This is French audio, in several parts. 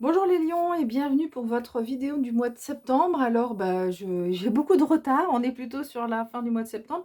Bonjour les lions et bienvenue pour votre vidéo du mois de septembre. Alors, j'ai beaucoup de retard, on est plutôt sur la fin du mois de septembre.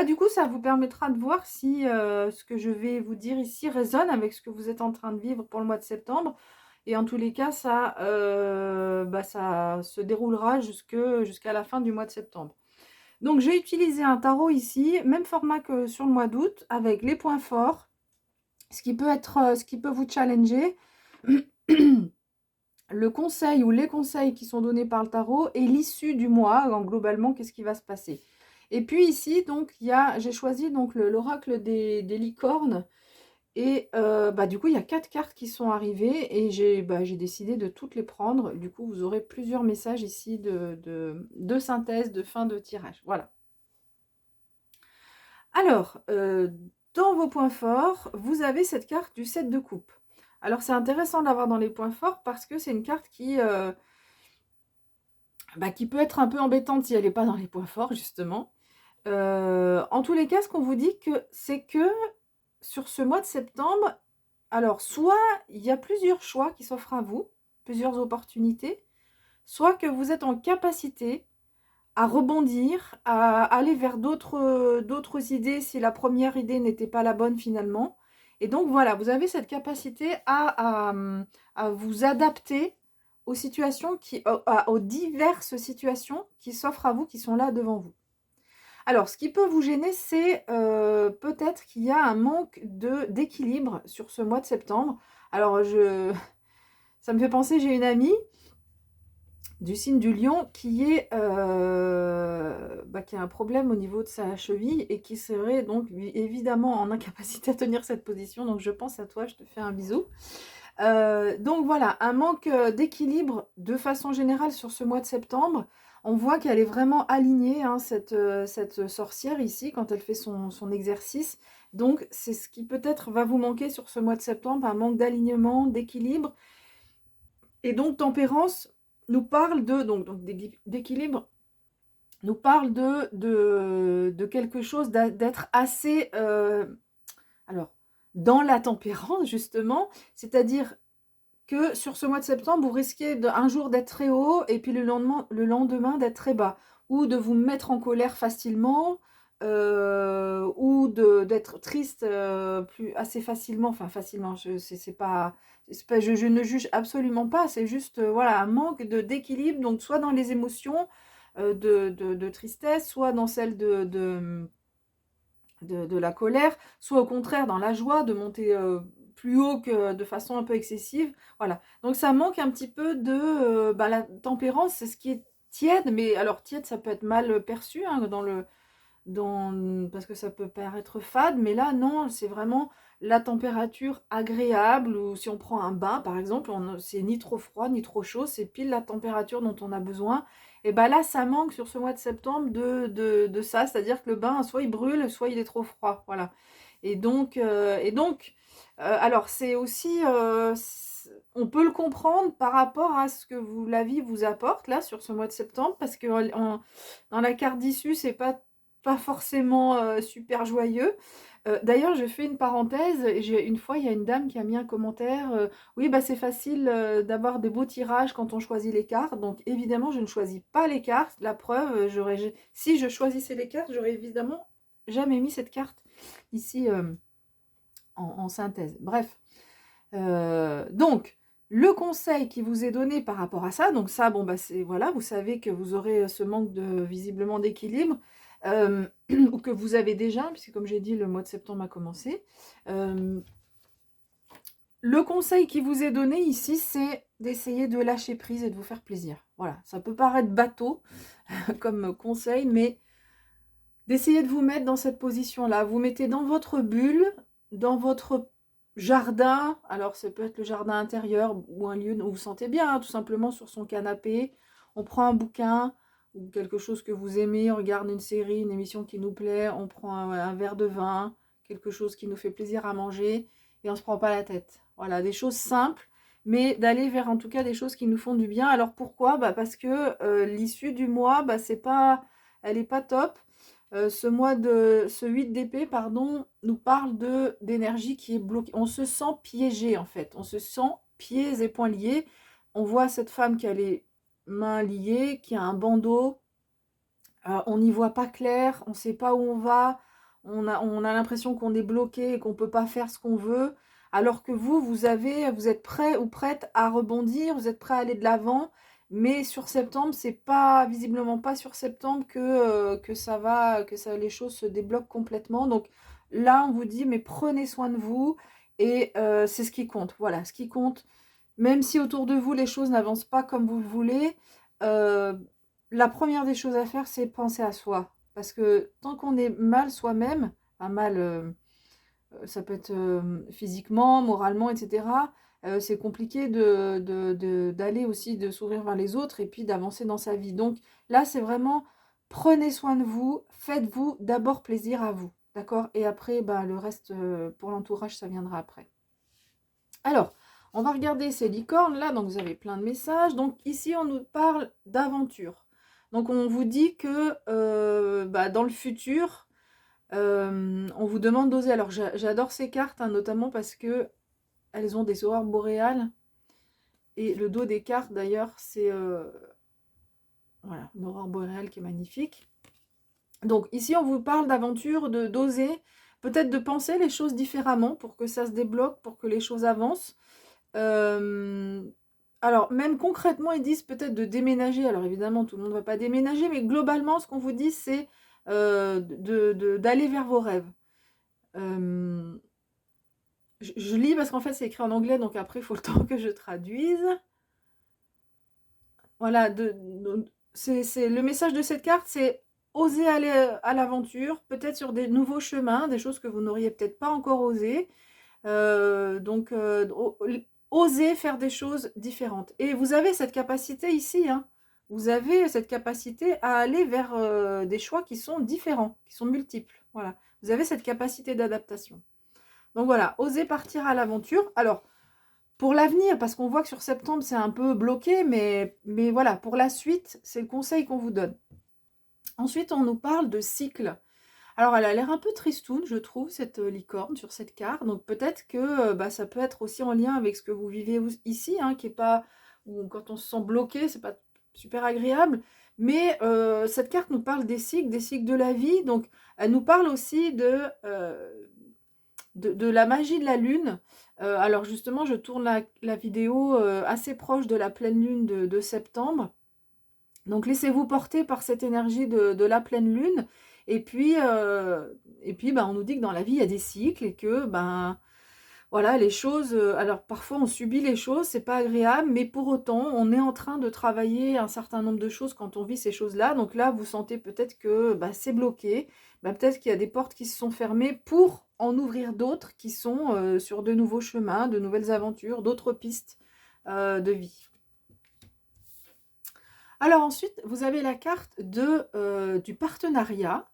Du coup, ça vous permettra de voir si ce que je vais vous dire ici résonne avec ce que vous êtes en train de vivre pour le mois de septembre. Et en tous les cas, ça se déroulera jusqu'à la fin du mois de septembre. Donc, j'ai utilisé un tarot ici, même format que sur le mois d'août, avec les points forts, ce qui peut vous challenger. Le conseil ou les conseils qui sont donnés par le tarot et l'issue du mois, donc globalement, qu'est-ce qui va se passer. Et puis ici, donc, j'ai choisi donc l'oracle des licornes. Et du coup, il y a 4 cartes qui sont arrivées et j'ai décidé de toutes les prendre. Du coup, vous aurez plusieurs messages ici de synthèse, de fin de tirage. Voilà. Alors, dans vos points forts, vous avez cette carte du 7 de coupe. Alors, c'est intéressant d'avoir dans les points forts parce que c'est une carte qui peut être un peu embêtante si elle n'est pas dans les points forts, justement. En tous les cas, ce qu'on vous dit, c'est que sur ce mois de septembre, alors soit il y a plusieurs choix qui s'offrent à vous, plusieurs opportunités, soit que vous êtes en capacité à rebondir, à aller vers d'autres idées si la première idée n'était pas la bonne finalement. Et donc voilà, vous avez cette capacité à vous adapter aux situations aux diverses situations qui s'offrent à vous, qui sont là devant vous. Alors, ce qui peut vous gêner, c'est peut-être qu'il y a un manque d'équilibre sur ce mois de septembre. Alors, ça me fait penser, j'ai une amie du signe du lion qui a un problème au niveau de sa cheville et qui serait donc évidemment en incapacité à tenir cette position. Donc, je pense à toi, je te fais un bisou. Donc voilà, un manque d'équilibre de façon générale sur ce mois de septembre. On voit qu'elle est vraiment alignée, hein, cette sorcière ici, quand elle fait son exercice. Donc c'est ce qui peut-être va vous manquer sur ce mois de septembre, un manque d'alignement, d'équilibre. Et donc tempérance nous parle d'équilibre, nous parle de quelque chose, d'être assez... alors, dans la tempérance, justement, c'est-à-dire que sur ce mois de septembre, vous risquez un jour d'être très haut et puis le lendemain d'être très bas. Ou de vous mettre en colère facilement, ou d'être triste assez facilement. Enfin, facilement, je ne juge absolument pas. C'est juste voilà, un manque d'équilibre. Donc, soit dans les émotions de tristesse, soit dans celle de la colère, soit au contraire dans la joie, de monter plus haut que de façon un peu excessive. Voilà. Donc ça manque un petit peu la tempérance, c'est ce qui est tiède, mais alors tiède, ça peut être mal perçu hein, parce que ça peut paraître fade, mais là non, c'est vraiment la température agréable, ou si on prend un bain par exemple, c'est ni trop froid ni trop chaud, c'est pile la température dont on a besoin. Et là ça manque sur ce mois de septembre de ça, c'est-à-dire que le bain soit il brûle, soit il est trop froid, voilà. Alors c'est aussi, on peut le comprendre par rapport à ce que la vie vous apporte là sur ce mois de septembre, parce que dans la carte d'issue, c'est pas forcément super joyeux. D'ailleurs, je fais une parenthèse. Une fois, il y a une dame qui a mis un commentaire. Oui, c'est facile d'avoir des beaux tirages quand on choisit les cartes. Donc, évidemment, je ne choisis pas les cartes. La preuve, si je choisissais les cartes, j'aurais évidemment jamais mis cette carte ici en synthèse. Bref. Donc, le conseil qui vous est donné par rapport à ça, donc ça, c'est voilà, vous savez que vous aurez ce manque visiblement d'équilibre, ou que vous avez déjà, puisque comme j'ai dit, le mois de septembre a commencé. Le conseil qui vous est donné ici, c'est d'essayer de lâcher prise et de vous faire plaisir. Voilà, ça peut paraître bateau comme conseil, mais d'essayer de vous mettre dans cette position-là. Vous mettez dans votre bulle, dans votre jardin. Alors, ça peut être le jardin intérieur ou un lieu où vous vous sentez bien, hein, tout simplement sur son canapé. On prend un bouquin ou quelque chose que vous aimez, on regarde une série, une émission qui nous plaît, on prend un verre de vin, quelque chose qui nous fait plaisir à manger et on ne se prend pas la tête. Voilà, des choses simples, mais d'aller vers en tout cas des choses qui nous font du bien. Alors pourquoi? Parce que l'issue du mois, elle n'est pas top. Ce 8 d'épée, pardon, nous parle d'énergie qui est bloquée. On se sent piégé, en fait. On se sent pieds et poings liés. on voit cette femme qui a les mains liées, qui a un bandeau. On n'y voit pas clair, on ne sait pas où on va, on a l'impression qu'on est bloqué et qu'on ne peut pas faire ce qu'on veut, alors que vous êtes prêt ou prête à rebondir, vous êtes prêt à aller de l'avant, mais sur septembre, c'est pas visiblement pas sur septembre que les choses se débloquent complètement. Donc là, on vous dit, mais prenez soin de vous et c'est ce qui compte. Voilà, ce qui compte, même si autour de vous les choses n'avancent pas comme vous le voulez. euh, la première des choses à faire, c'est penser à soi. Parce que tant qu'on est mal soi-même, un mal, ça peut être physiquement, moralement, etc., c'est compliqué d'aller aussi, de s'ouvrir vers les autres et puis d'avancer dans sa vie. Donc là, c'est vraiment, prenez soin de vous, faites-vous d'abord plaisir à vous. D'accord? Et après, bah, le reste, pour l'entourage, ça viendra après. Alors, on va regarder ces licornes là, donc vous avez plein de messages. Donc ici, on nous parle d'aventure. Donc on vous dit que bah, dans le futur, on vous demande d'oser. Alors j'adore ces cartes, hein, notamment parce que elles ont des aurores boréales. Et le dos des cartes d'ailleurs, c'est voilà, une aurore boréale qui est magnifique. Donc ici, on vous parle d'aventure, d'oser, peut-être de penser les choses différemment pour que ça se débloque, pour que les choses avancent. Alors, même concrètement, ils disent peut-être de déménager. Alors, évidemment, tout le monde ne va pas déménager, mais globalement, ce qu'on vous dit, c'est d'aller vers vos rêves. Je lis parce qu'en fait, c'est écrit en anglais, donc après, il faut le temps que je traduise. Voilà, le message de cette carte, c'est oser aller à l'aventure, peut-être sur des nouveaux chemins, des choses que vous n'auriez peut-être pas encore osé. Donc, oser faire des choses différentes. Et vous avez cette capacité ici, hein. Vous avez cette capacité à aller vers des choix qui sont différents, qui sont multiples. Voilà. Vous avez cette capacité d'adaptation. Donc voilà, oser partir à l'aventure. Alors, pour l'avenir, parce qu'on voit que sur septembre, c'est un peu bloqué, mais voilà, pour la suite, c'est le conseil qu'on vous donne. Ensuite, on nous parle de cycle. Alors, elle a l'air un peu tristoune, je trouve, cette licorne sur cette carte. Donc, peut-être que bah, ça peut être aussi en lien avec ce que vous vivez ici, hein, qui est pas, ou quand on se sent bloqué, c'est pas super agréable. Mais cette carte nous parle des cycles de la vie. Donc, elle nous parle aussi de la magie de la lune. Alors, justement, je tourne la vidéo assez proche de la pleine lune de septembre. Donc laissez-vous porter par cette énergie de la pleine lune. Et puis ben, on nous dit que dans la vie, il y a des cycles et que ben, voilà, les choses. Alors parfois, on subit les choses, c'est pas agréable, mais pour autant, on est en train de travailler un certain nombre de choses quand on vit ces choses-là. Donc là, vous sentez peut-être que ben, c'est bloqué. Ben, peut-être qu'il y a des portes qui se sont fermées pour en ouvrir d'autres qui sont sur de nouveaux chemins, de nouvelles aventures, d'autres pistes de vie. Alors ensuite, vous avez la carte du partenariat.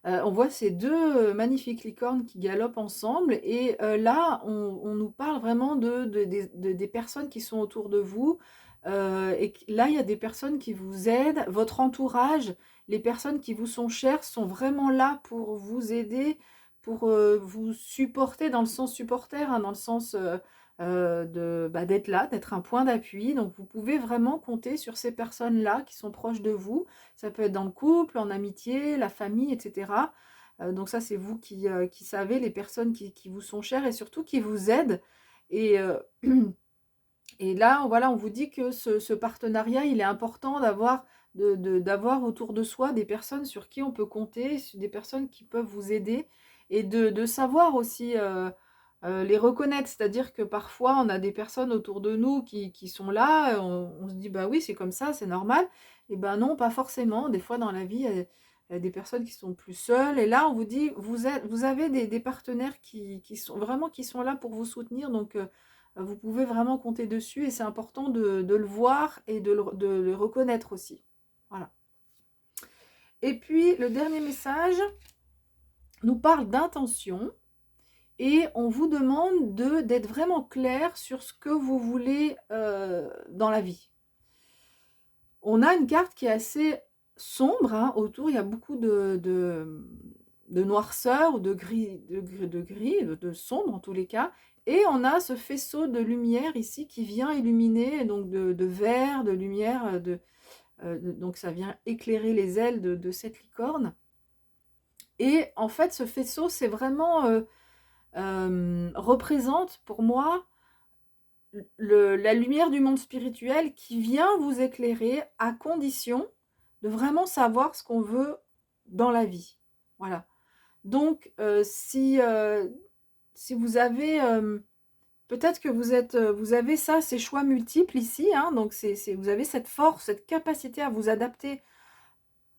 On voit ces deux magnifiques licornes qui galopent ensemble. Et là, on nous parle vraiment des personnes qui sont autour de vous. Et là, il y a des personnes qui vous aident. Votre entourage, les personnes qui vous sont chères sont vraiment là pour vous aider, pour vous supporter dans le sens supporter, hein, dans le sens d'être là, d'être un point d'appui. Donc vous pouvez vraiment compter sur ces personnes-là qui sont proches de vous. Ça peut être dans le couple, en amitié, la famille, etc. Donc ça, c'est vous qui savez, les personnes qui vous sont chères et surtout qui vous aident. Et, et là, voilà, on vous dit que ce partenariat, il est important d'avoir autour de soi des personnes sur qui on peut compter, des personnes qui peuvent vous aider et de savoir aussi les reconnaître. C'est-à-dire que parfois, on a des personnes autour de nous qui sont là, on se dit, bah oui, c'est comme ça, c'est normal. Et ben non, pas forcément. Des fois, dans la vie, il y a des personnes qui sont plus seules. Et là, on vous dit, vous avez des partenaires qui sont vraiment qui sont là pour vous soutenir. Donc, vous pouvez vraiment compter dessus et c'est important de le voir et de le reconnaître aussi. Voilà. Et puis, le dernier message nous parle d'intention. Et on vous demande d'être vraiment clair sur ce que vous voulez dans la vie. On a une carte qui est assez sombre, hein, autour, il y a beaucoup de noirceur ou de gris, de sombre en tous les cas. Et on a ce faisceau de lumière ici qui vient illuminer, donc de vert, de lumière, donc ça vient éclairer les ailes de cette licorne. Et en fait, ce faisceau, c'est vraiment représente pour moi la lumière du monde spirituel qui vient vous éclairer à condition de vraiment savoir ce qu'on veut dans la vie. Voilà. Donc, si vous avez, peut-être que vous avez ça, ces choix multiples ici, hein, donc vous avez cette force, cette capacité à vous adapter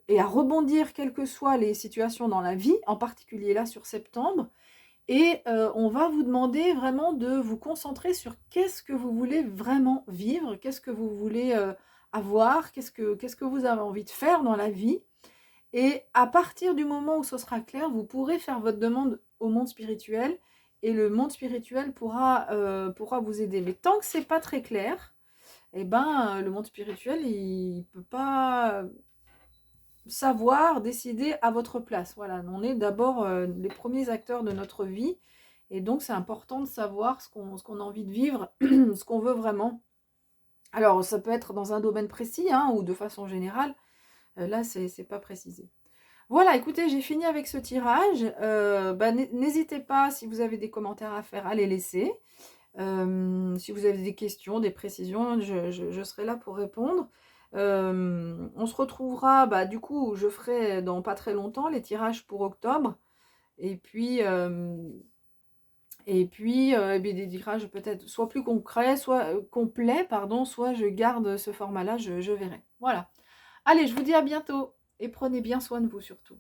et à rebondir quelles que soient les situations dans la vie, en particulier là sur septembre. Et on va vous demander vraiment de vous concentrer sur qu'est-ce que vous voulez vraiment vivre, qu'est-ce que vous voulez avoir, qu'est-ce que vous avez envie de faire dans la vie. Et à partir du moment où ce sera clair, vous pourrez faire votre demande au monde spirituel et le monde spirituel pourra vous aider. Mais tant que c'est pas très clair, eh ben, le monde spirituel, il ne peut pas savoir, décider à votre place. Voilà, on est d'abord les premiers acteurs de notre vie et donc c'est important de savoir ce qu'on a envie de vivre, ce qu'on veut vraiment. Alors, ça peut être dans un domaine précis hein, ou de façon générale. Là, c'est pas précisé. Voilà, écoutez, j'ai fini avec ce tirage. N'hésitez pas, si vous avez des commentaires à faire, à les laisser. Si vous avez des questions, des précisions, je serai là pour répondre. On se retrouvera, du coup, je ferai dans pas très longtemps les tirages pour octobre. Et puis, des tirages peut-être soit plus concrets, soit complets, pardon, soit je garde ce format-là, je verrai. Voilà. Allez, je vous dis à bientôt et prenez bien soin de vous surtout.